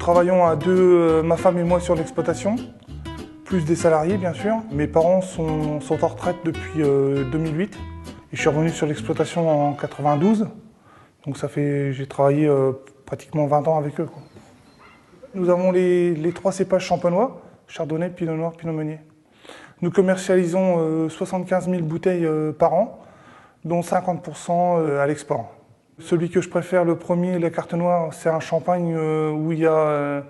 travaillons à deux, ma femme et moi, sur l'exploitation, plus des salariés bien sûr. Mes parents sont en retraite depuis 2008 et je suis revenu sur l'exploitation en 92. Donc j'ai travaillé pratiquement 20 ans avec eux, quoi. Nous avons les trois cépages champenois, Chardonnay, Pinot Noir, Pinot Meunier. Nous commercialisons 75 000 bouteilles par an, dont 50% à l'export. Celui que je préfère, le premier, la carte noire, c'est un champagne où il y a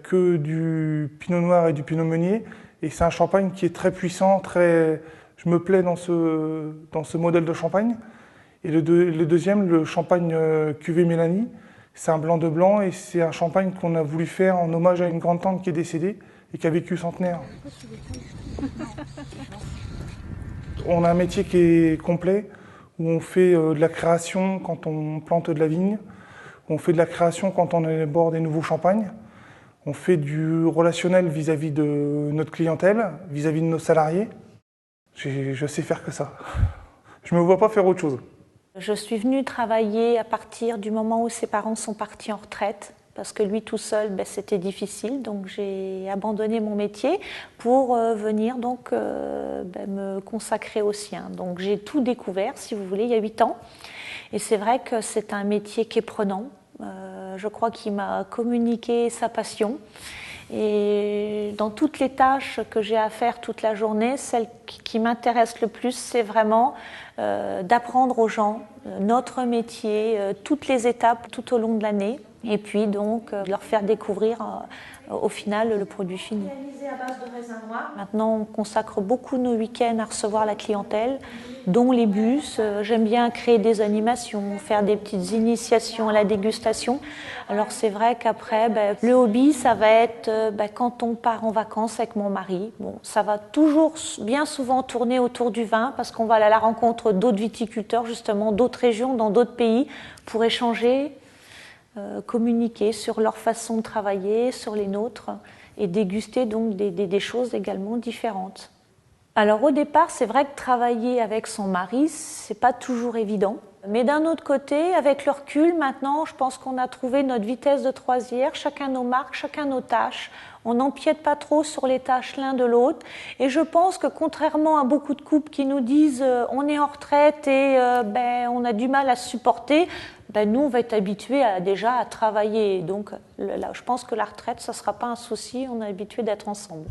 que du Pinot Noir et du Pinot Meunier. Et c'est un champagne qui est très puissant, je me plais dans ce modèle de champagne. Et le deuxième, le champagne cuvée Mélanie, c'est un blanc de blanc et c'est un champagne qu'on a voulu faire en hommage à une grande tante qui est décédée et qui a vécu centenaire. On a un métier qui est complet, où on fait de la création quand on plante de la vigne, on fait de la création quand on élabore des nouveaux champagnes, on fait du relationnel vis-à-vis de notre clientèle, vis-à-vis de nos salariés. Je sais faire que ça. Je ne me vois pas faire autre chose. Je suis venue travailler à partir du moment où ses parents sont partis en retraite, parce que lui tout seul, c'était difficile, donc j'ai abandonné mon métier pour venir donc, me consacrer au sien. Donc j'ai tout découvert, si vous voulez, il y a 8 ans. Et c'est vrai que c'est un métier qui est prenant. Je crois qu'il m'a communiqué sa passion. Et dans toutes les tâches que j'ai à faire toute la journée, celle qui m'intéresse le plus, c'est vraiment d'apprendre aux gens notre métier, toutes les étapes tout au long de l'année, et puis donc leur faire découvrir au final le produit fini. À base de raisin noir. Maintenant, on consacre beaucoup nos week-ends à recevoir la clientèle, dont les bus. J'aime bien créer des animations, faire des petites initiations à la dégustation. Alors c'est vrai qu'après, le hobby, ça va être quand on part en vacances avec mon mari. Bon, ça va toujours bien souvent tourner autour du vin parce qu'on va aller à la rencontre d'autres viticulteurs, justement, d'autres régions, dans d'autres pays, pour échanger, communiquer sur leur façon de travailler, sur les nôtres, et déguster donc des choses également différentes. Alors au départ, c'est vrai que travailler avec son mari, c'est pas toujours évident. Mais d'un autre côté, avec le recul, maintenant, je pense qu'on a trouvé notre vitesse de croisière, chacun nos marques, chacun nos tâches. On n'empiète pas trop sur les tâches l'un de l'autre. Et je pense que contrairement à beaucoup de couples qui nous disent on est en retraite et on a du mal à se supporter, nous, on va être habitués déjà à travailler. Donc là, je pense que la retraite, ça ne sera pas un souci, on est habitués d'être ensemble.